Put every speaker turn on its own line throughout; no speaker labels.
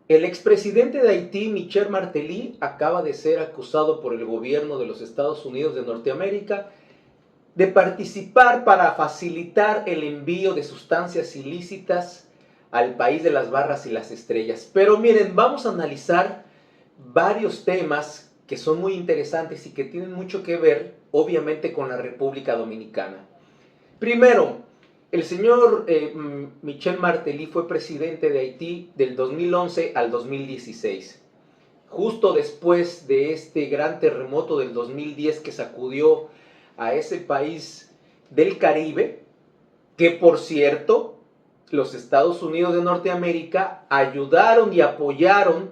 El expresidente de Haití, Michel Martelly, acaba de ser acusado por el gobierno de los Estados Unidos de Norteamérica de participar para facilitar el envío de sustancias ilícitas al país de las barras y las estrellas. Pero miren, vamos a analizar varios temas que son muy interesantes y que tienen mucho que ver, obviamente, con la República Dominicana. Primero, el señor Michel Martelly fue presidente de Haití del 2011 al 2016. Justo después de este gran terremoto del 2010 que sacudió a ese país del Caribe, que por cierto, los Estados Unidos de Norteamérica ayudaron y apoyaron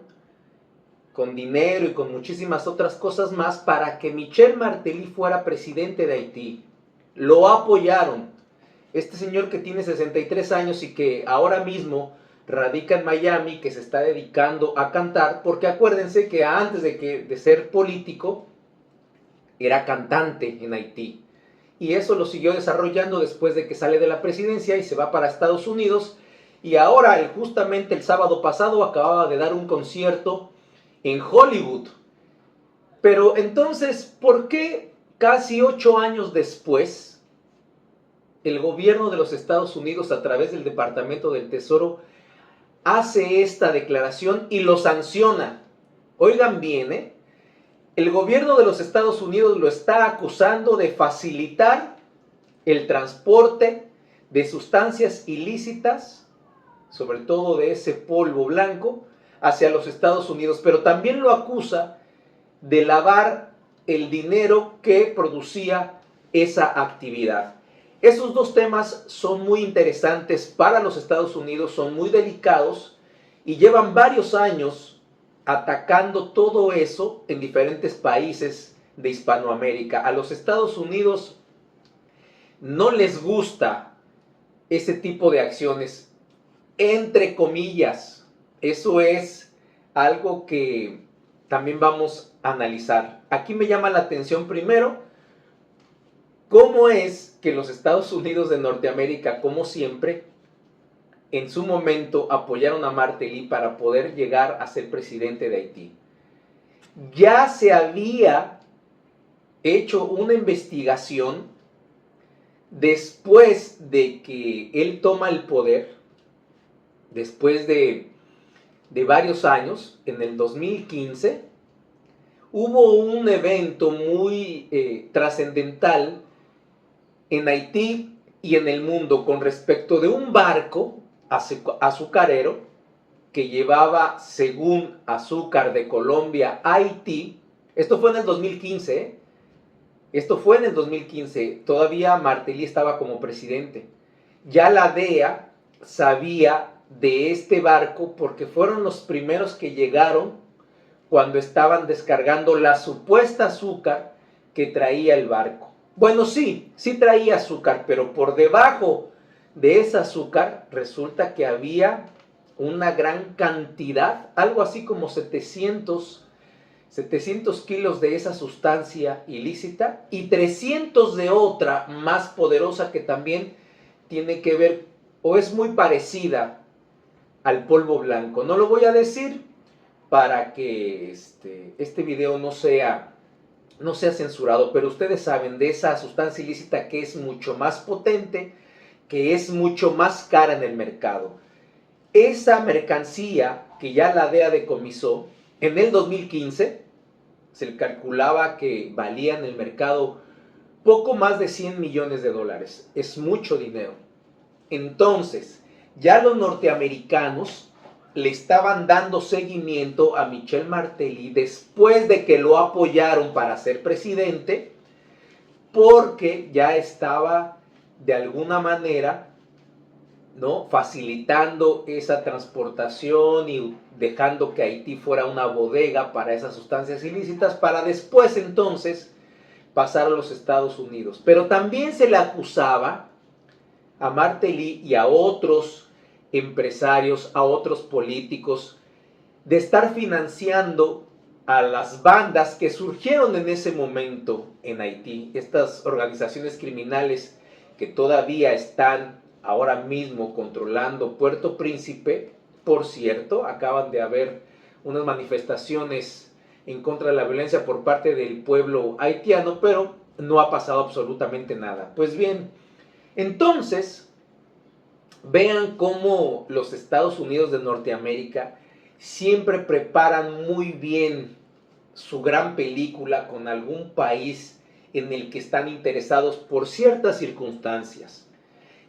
con dinero y con muchísimas otras cosas más para que Michel Martelly fuera presidente de Haití. Lo apoyaron. Este señor que tiene 63 años y que ahora mismo radica en Miami, que se está dedicando a cantar, porque acuérdense que antes de ser político, era cantante en Haití. Y eso lo siguió desarrollando después de que sale de la presidencia y se va para Estados Unidos. Y ahora, justamente el sábado pasado, acababa de dar un concierto en Hollywood. Pero entonces, ¿por qué casi 8 años después, el gobierno de los Estados Unidos, a través del Departamento del Tesoro, hace esta declaración y lo sanciona? Oigan bien, ¿eh? El gobierno de los Estados Unidos lo está acusando de facilitar el transporte de sustancias ilícitas, sobre todo de ese polvo blanco, hacia los Estados Unidos, pero también lo acusa de lavar el dinero que producía esa actividad. Esos dos temas son muy interesantes para los Estados Unidos, son muy delicados y llevan varios años atacando todo eso en diferentes países de Hispanoamérica. A los Estados Unidos no les gusta ese tipo de acciones, entre comillas. Eso es algo que también vamos a analizar. Aquí me llama la atención primero cómo es que los Estados Unidos de Norteamérica, como siempre, en su momento apoyaron a Martelly para poder llegar a ser presidente de Haití. Ya se había hecho una investigación después de que él toma el poder, después de varios años, en el 2015, hubo un evento muy trascendental en Haití y en el mundo con respecto de un barco azucarero que llevaba, según azúcar de Colombia a Haití. Esto fue en el 2015, ¿eh? Esto fue en el 2015, todavía Martelly estaba como presidente. Ya la DEA sabía de este barco porque fueron los primeros que llegaron cuando estaban descargando la supuesta azúcar que traía el barco. Bueno, sí traía azúcar, pero por debajo de ese azúcar resulta que había una gran cantidad, algo así como 700 kilos de esa sustancia ilícita y 300 de otra más poderosa que también tiene que ver o es muy parecida al polvo blanco. No lo voy a decir para que este video no sea censurado, pero ustedes saben de esa sustancia ilícita que es mucho más potente, que es mucho más cara en el mercado. Esa mercancía que ya la DEA decomisó en el 2015, se calculaba que valía en el mercado poco más de 100 millones de dólares. Es mucho dinero. Entonces, ya los norteamericanos le estaban dando seguimiento a Michel Martelly después de que lo apoyaron para ser presidente, porque ya estaba de alguna manera, ¿no?, facilitando esa transportación y dejando que Haití fuera una bodega para esas sustancias ilícitas, para después entonces pasar a los Estados Unidos. Pero también se le acusaba a Martelly y a otros empresarios, a otros políticos, de estar financiando a las bandas que surgieron en ese momento en Haití, estas organizaciones criminales que todavía están ahora mismo controlando Puerto Príncipe, Por cierto, acaban de haber unas manifestaciones en contra de la violencia por parte del pueblo haitiano, pero no ha pasado absolutamente nada. Pues bien, entonces, vean cómo los Estados Unidos de Norteamérica siempre preparan muy bien su gran película con algún país en el que están interesados por ciertas circunstancias.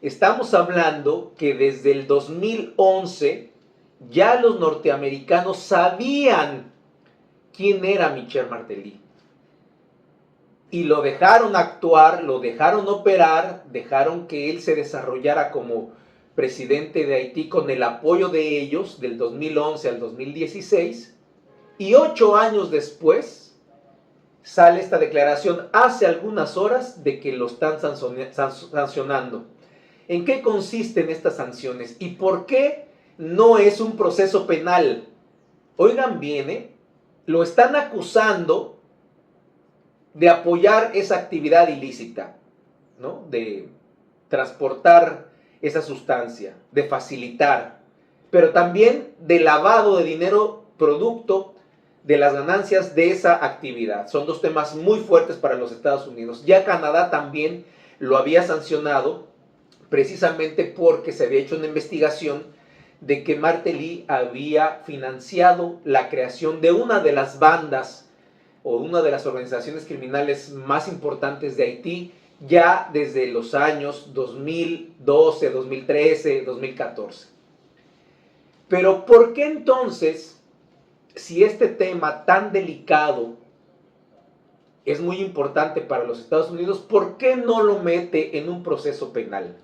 Estamos hablando que desde el 2011 ya los norteamericanos sabían quién era Michel Martelly. Y lo dejaron actuar, lo dejaron operar, dejaron que él se desarrollara como presidente de Haití con el apoyo de ellos del 2011 al 2016. Y 8 años después sale esta declaración, hace algunas horas, de que lo están sancionando. ¿En qué consisten estas sanciones? ¿Y por qué no es un proceso penal? Oigan bien, lo están acusando de apoyar esa actividad ilícita, ¿no? De transportar esa sustancia, de facilitar, pero también de lavado de dinero producto de las ganancias de esa actividad. Son dos temas muy fuertes para los Estados Unidos. Ya Canadá también lo había sancionado precisamente porque se había hecho una investigación de que Martelly había financiado la creación de una de las bandas o una de las organizaciones criminales más importantes de Haití ya desde los años 2012, 2013, 2014. Pero ¿por qué entonces, si este tema tan delicado es muy importante para los Estados Unidos, por qué no lo mete en un proceso penal?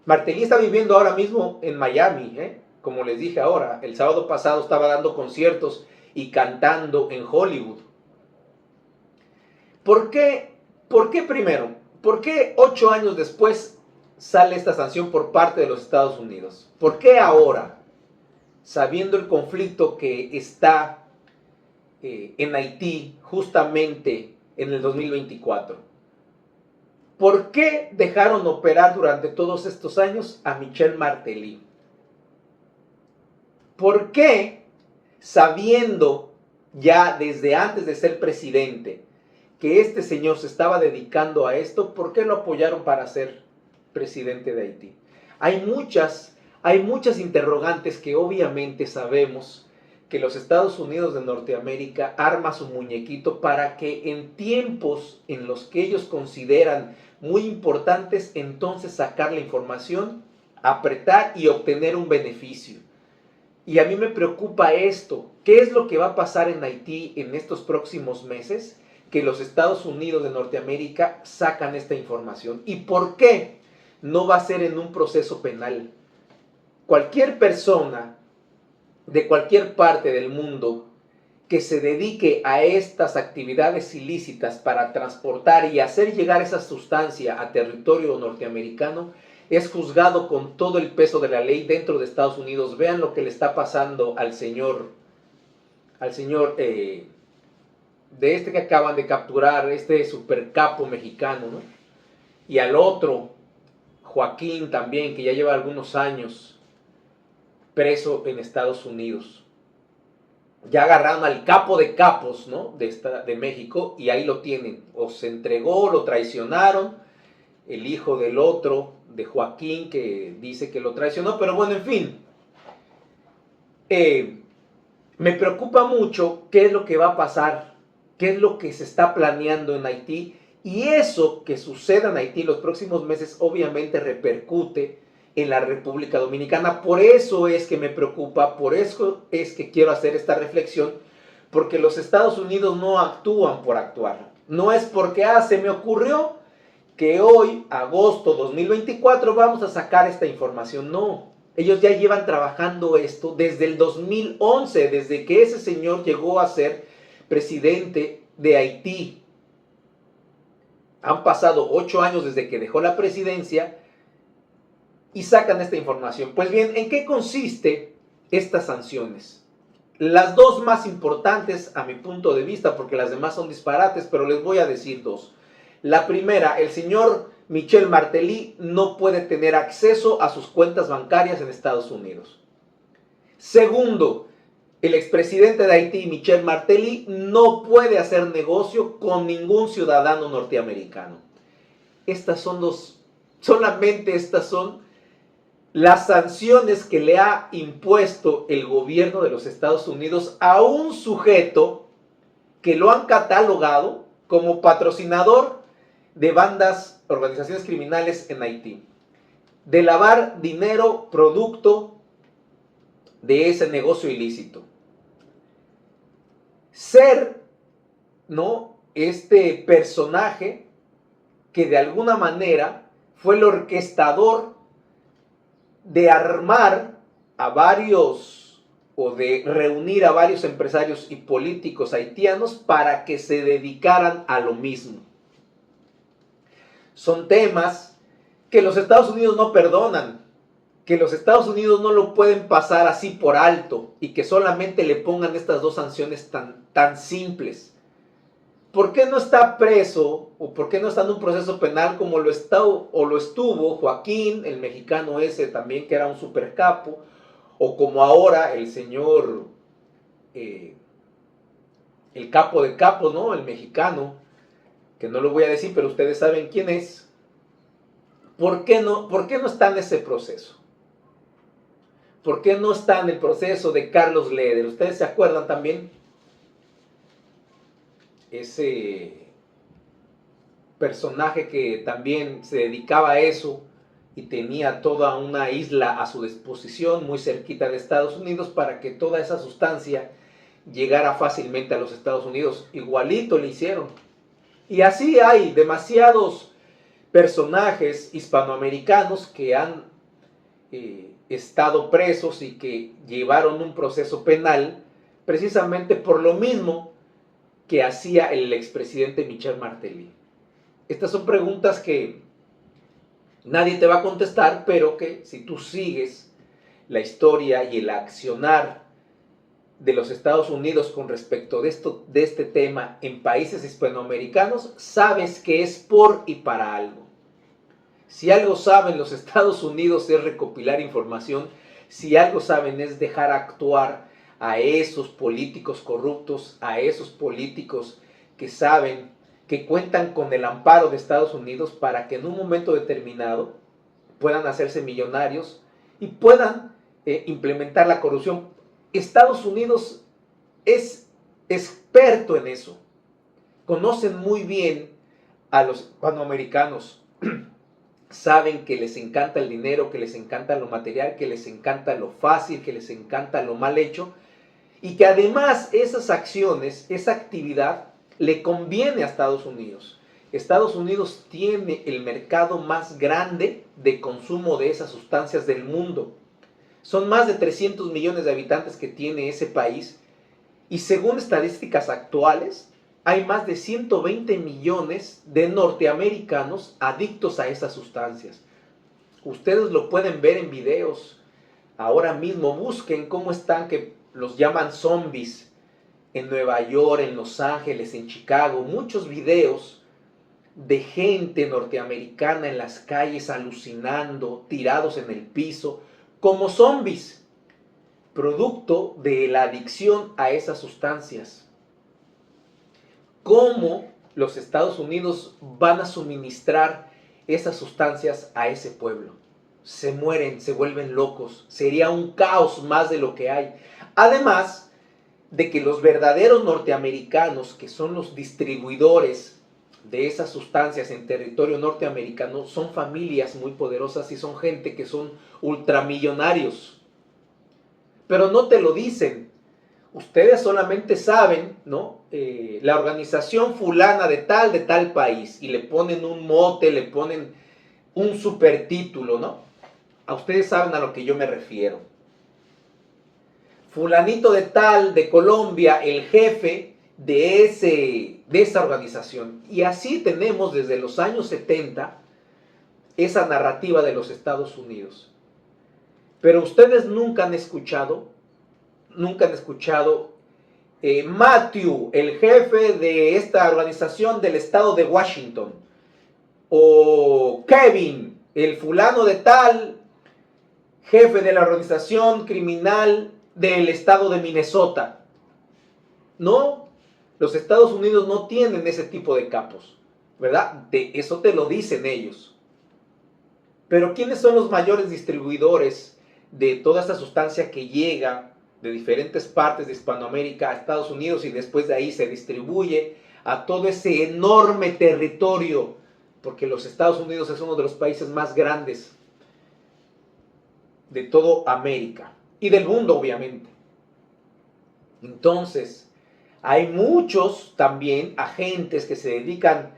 Martelly está viviendo ahora mismo en Miami, como les dije ahora, el sábado pasado estaba dando conciertos y cantando en Hollywood. ¿Por qué primero? ¿Por qué 8 años después sale esta sanción por parte de los Estados Unidos? ¿Por qué ahora, sabiendo el conflicto que está en Haití justamente en el 2024? ¿Por qué dejaron operar durante todos estos años a Michel Martelly? ¿Por qué, sabiendo ya desde antes de ser presidente que este señor se estaba dedicando a esto, por qué lo apoyaron para ser presidente de Haití? Hay muchas interrogantes que obviamente sabemos que los Estados Unidos de Norteamérica arma su muñequito para que en tiempos en los que ellos consideran muy importantes, entonces sacar la información, apretar y obtener un beneficio. Y a mí me preocupa esto. ¿Qué es lo que va a pasar en Haití en estos próximos meses? Que los Estados Unidos de Norteamérica sacan esta información. ¿Y por qué no va a ser en un proceso penal? Cualquier persona de cualquier parte del mundo que se dedique a estas actividades ilícitas para transportar y hacer llegar esa sustancia a territorio norteamericano es juzgado con todo el peso de la ley dentro de Estados Unidos. Vean lo que le está pasando al señor de este que acaban de capturar, este supercapo mexicano, ¿no? Y al otro, Joaquín también, que ya lleva algunos años preso en Estados Unidos. Ya agarraron al capo de capos, ¿no? de México, y ahí lo tienen. O se entregó, lo traicionaron, el hijo del otro, de Joaquín, que dice que lo traicionó, pero bueno, en fin. Me preocupa mucho qué es lo que va a pasar, qué es lo que se está planeando en Haití, y eso que suceda en Haití los próximos meses obviamente repercute en la República Dominicana. Por eso es que me preocupa, por eso es que quiero hacer esta reflexión, porque los Estados Unidos no actúan por actuar. No es porque, se me ocurrió que hoy, agosto 2024, vamos a sacar esta información. No, ellos ya llevan trabajando esto desde el 2011, desde que ese señor llegó a ser presidente de Haití. Han pasado 8 años desde que dejó la presidencia y sacan esta información. Pues bien, ¿en qué consiste estas sanciones? Las dos más importantes a mi punto de vista, porque las demás son disparates, pero les voy a decir dos. La primera, el señor Michel Martelly no puede tener acceso a sus cuentas bancarias en Estados Unidos. Segundo, el expresidente de Haití, Michel Martelly, no puede hacer negocio con ningún ciudadano norteamericano. Solamente estas son las sanciones que le ha impuesto el gobierno de los Estados Unidos a un sujeto que lo han catalogado como patrocinador de bandas, organizaciones criminales en Haití, de lavar dinero producto de ese negocio ilícito. Ser, ¿no?, este personaje que de alguna manera fue el orquestador de armar a varios o de reunir a varios empresarios y políticos haitianos para que se dedicaran a lo mismo. Son temas que los Estados Unidos no perdonan, que los Estados Unidos no lo pueden pasar así por alto y que solamente le pongan estas dos sanciones tan simples. ¿Por qué no está preso o por qué no está en un proceso penal como lo estuvo Joaquín, el mexicano ese también que era un supercapo, o como ahora el señor, el capo de capos, ¿no?, el mexicano, que no lo voy a decir, pero ustedes saben quién es? ¿Por qué no está en ese proceso? ¿Por qué no está en el proceso de Carlos Leder? ¿Ustedes se acuerdan también? Ese personaje que también se dedicaba a eso y tenía toda una isla a su disposición muy cerquita de Estados Unidos para que toda esa sustancia llegara fácilmente a los Estados Unidos. Igualito le hicieron. Y así hay demasiados personajes hispanoamericanos que han estado presos y que llevaron un proceso penal precisamente por lo mismo que hacía el expresidente Michel Martelly. Estas son preguntas que nadie te va a contestar, pero que si tú sigues la historia y el accionar de los Estados Unidos con respecto de este tema en países hispanoamericanos, sabes que es por y para algo. Si algo saben los Estados Unidos es recopilar información, si algo saben es dejar actuar a esos políticos corruptos, a esos políticos que saben que cuentan con el amparo de Estados Unidos para que en un momento determinado puedan hacerse millonarios y puedan implementar la corrupción. Estados Unidos es experto en eso. Conocen muy bien a los hispanoamericanos. Saben que les encanta el dinero, que les encanta lo material, que les encanta lo fácil, que les encanta lo mal hecho. Y que además esas acciones, esa actividad, le conviene a Estados Unidos. Estados Unidos tiene el mercado más grande de consumo de esas sustancias del mundo. Son más de 300 millones de habitantes que tiene ese país. Y según estadísticas actuales, hay más de 120 millones de norteamericanos adictos a esas sustancias. Ustedes lo pueden ver en videos. Ahora mismo busquen cómo están, que los llaman zombies, en Nueva York, en Los Ángeles, en Chicago. Muchos videos de gente norteamericana en las calles alucinando, tirados en el piso, como zombies, producto de la adicción a esas sustancias. ¿Cómo los Estados Unidos van a suministrar esas sustancias a ese pueblo? Se mueren, se vuelven locos. Sería un caos más de lo que hay. Además de que los verdaderos norteamericanos, que son los distribuidores de esas sustancias en territorio norteamericano, son familias muy poderosas y son gente que son ultramillonarios. Pero no te lo dicen. Ustedes solamente saben, ¿no?, la organización fulana de tal país, y le ponen un mote, le ponen un supertítulo, ¿no? A ustedes saben a lo que yo me refiero. Fulanito de tal, de Colombia, el jefe de esa organización. Y así tenemos desde los años 70 esa narrativa de los Estados Unidos. Pero ustedes nunca han escuchado Matthew, el jefe de esta organización del estado de Washington, o Kevin, el fulano de tal, jefe de la organización criminal del estado de Minnesota. No, los Estados Unidos no tienen ese tipo de capos, ¿verdad? Eso te lo dicen ellos. Pero ¿quiénes son los mayores distribuidores de toda esta sustancia que llega de diferentes partes de Hispanoamérica a Estados Unidos y después de ahí se distribuye a todo ese enorme territorio? Porque los Estados Unidos es uno de los países más grandes de toda América y del mundo, obviamente. Entonces, hay muchos también agentes que se dedican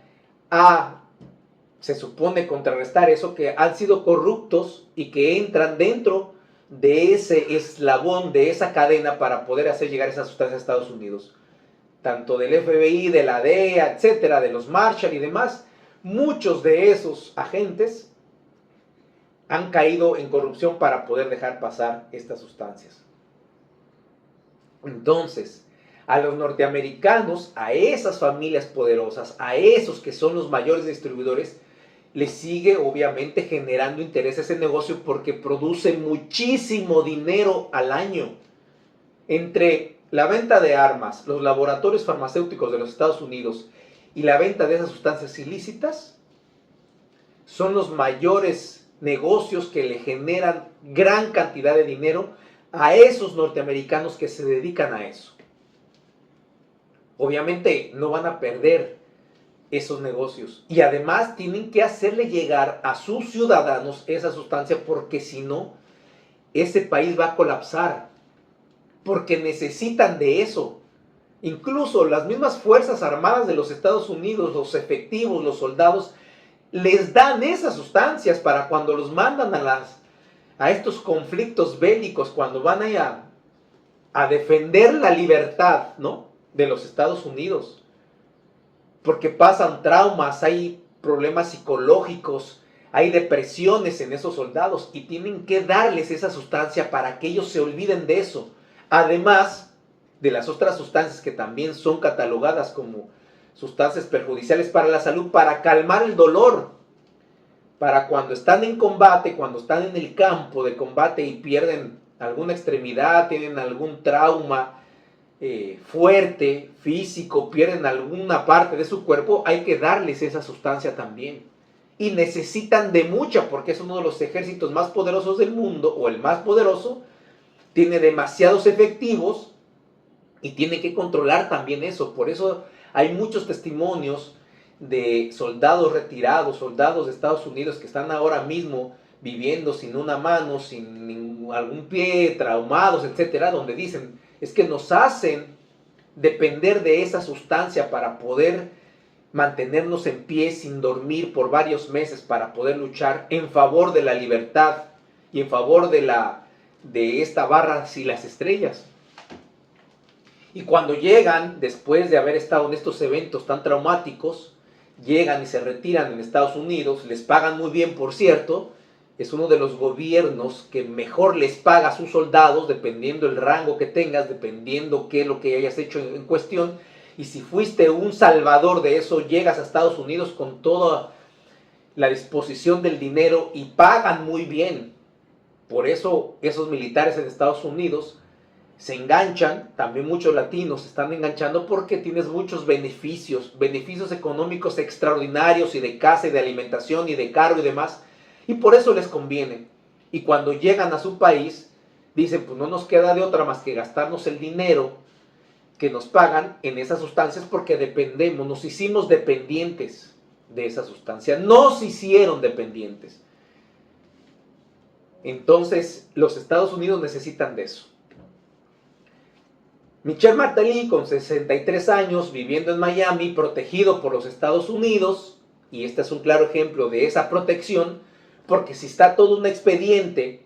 a, se supone, contrarrestar eso, que han sido corruptos y que entran dentro de ese eslabón, de esa cadena para poder hacer llegar esa sustancia a Estados Unidos. Tanto del FBI, de la DEA, etcétera, de los Marshall y demás. Muchos de esos agentes han caído en corrupción para poder dejar pasar estas sustancias. Entonces, a los norteamericanos, a esas familias poderosas, a esos que son los mayores distribuidores, les sigue obviamente generando interés ese negocio porque produce muchísimo dinero al año. Entre la venta de armas, los laboratorios farmacéuticos de los Estados Unidos y la venta de esas sustancias ilícitas, son los mayores negocios que le generan gran cantidad de dinero a esos norteamericanos que se dedican a eso. Obviamente no van a perder esos negocios y además tienen que hacerle llegar a sus ciudadanos esa sustancia porque si no, ese país va a colapsar porque necesitan de eso. Incluso las mismas Fuerzas Armadas de los Estados Unidos, los efectivos, los soldados, les dan esas sustancias para cuando los mandan a estos conflictos bélicos, cuando van a defender la libertad, ¿no?, de los Estados Unidos. Porque pasan traumas, hay problemas psicológicos, hay depresiones en esos soldados y tienen que darles esa sustancia para que ellos se olviden de eso. Además de las otras sustancias que también son catalogadas como sustancias perjudiciales para la salud, para calmar el dolor, para cuando están en combate, cuando están en el campo de combate y pierden alguna extremidad, tienen algún trauma fuerte, físico, pierden alguna parte de su cuerpo, hay que darles esa sustancia también. Y necesitan de mucha, porque es uno de los ejércitos más poderosos del mundo, o el más poderoso, tiene demasiados efectivos y tiene que controlar también eso. Por eso hay muchos testimonios de soldados retirados, soldados de Estados Unidos que están ahora mismo viviendo sin una mano, sin algún pie, traumados, etcétera, donde dicen, es que nos hacen depender de esa sustancia para poder mantenernos en pie sin dormir por varios meses, para poder luchar en favor de la libertad y en favor de esta barra y las estrellas. Y cuando llegan, después de haber estado en estos eventos tan traumáticos, llegan y se retiran en Estados Unidos, les pagan muy bien, por cierto, es uno de los gobiernos que mejor les paga a sus soldados, dependiendo el rango que tengas, dependiendo qué es lo que hayas hecho en cuestión. Y si fuiste un salvador de eso, llegas a Estados Unidos con toda la disposición del dinero y pagan muy bien. Por eso esos militares en Estados Unidos se enganchan, también muchos latinos se están enganchando porque tienes muchos beneficios económicos extraordinarios y de casa y de alimentación y de carro y demás. Y por eso les conviene. Y cuando llegan a su país, dicen, pues no nos queda de otra más que gastarnos el dinero que nos pagan en esas sustancias porque dependemos, nos hicimos dependientes de esa sustancia. Nos hicieron dependientes. Entonces, los Estados Unidos necesitan de eso. Michel Martelly, con 63 años, viviendo en Miami, protegido por los Estados Unidos, y este es un claro ejemplo de esa protección, porque si está todo un expediente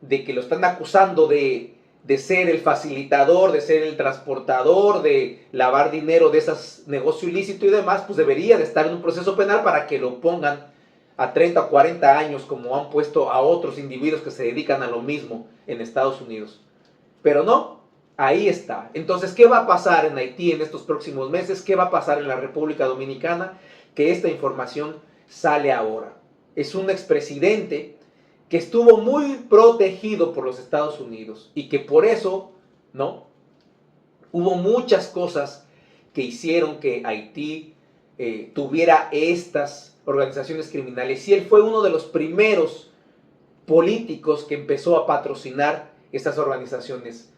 de que lo están acusando de ser el facilitador, de ser el transportador, de lavar dinero de ese negocio ilícito y demás, pues debería de estar en un proceso penal para que lo pongan a 30 o 40 años, como han puesto a otros individuos que se dedican a lo mismo en Estados Unidos. Pero no, ahí está. Entonces, ¿qué va a pasar en Haití en estos próximos meses? ¿Qué va a pasar en la República Dominicana? Que esta información sale ahora. Es un expresidente que estuvo muy protegido por los Estados Unidos y que por eso, ¿no? Hubo muchas cosas que hicieron que Haití tuviera estas organizaciones criminales. Y él fue uno de los primeros políticos que empezó a patrocinar estas organizaciones.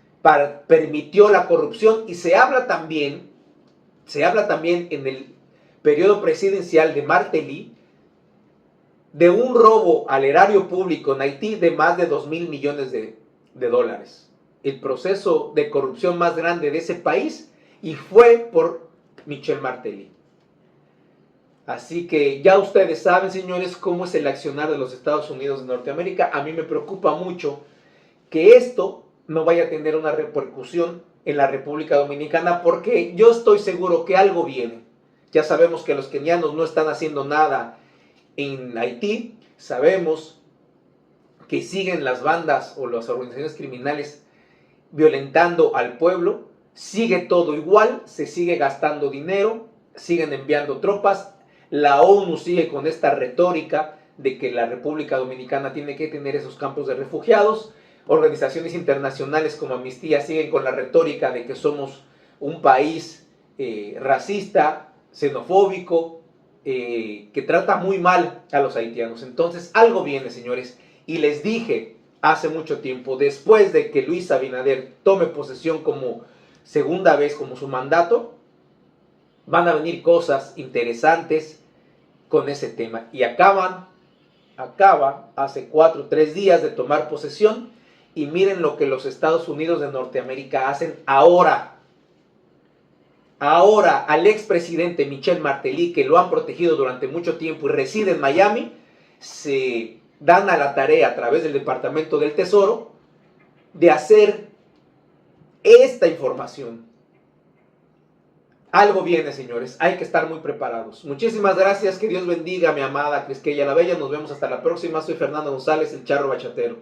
Permitió la corrupción y se habla también en el periodo presidencial de Martelly de un robo al erario público en Haití de más de 2,000 millones de dólares. El proceso de corrupción más grande de ese país, y fue por Michel Martelly. Así que ya ustedes saben, señores, cómo es el accionar de los Estados Unidos de Norteamérica. A mí me preocupa mucho que esto no vaya a tener una repercusión en la República Dominicana, porque yo estoy seguro que algo viene. Ya sabemos que los kenianos no están haciendo nada en Haití, sabemos que siguen las bandas o las organizaciones criminales violentando al pueblo, sigue todo igual, se sigue gastando dinero, siguen enviando tropas, la ONU sigue con esta retórica de que la República Dominicana tiene que tener esos campos de refugiados, organizaciones internacionales como Amnistía siguen con la retórica de que somos un país racista, xenofóbico, que trata muy mal a los haitianos. Entonces algo viene, señores, y les dije hace mucho tiempo, después de que Luis Abinader tome posesión como segunda vez, como su mandato, van a venir cosas interesantes con ese tema. Y acaba hace 4 o 3 días de tomar posesión, y miren lo que los Estados Unidos de Norteamérica hacen ahora. Ahora al expresidente Michel Martelly, que lo han protegido durante mucho tiempo y reside en Miami, se dan a la tarea a través del Departamento del Tesoro de hacer esta información. Algo viene, señores, hay que estar muy preparados. Muchísimas gracias, que Dios bendiga a mi amada Quisqueya la Bella. Nos vemos hasta la próxima. Soy Fernando González, el Charro Bachatero.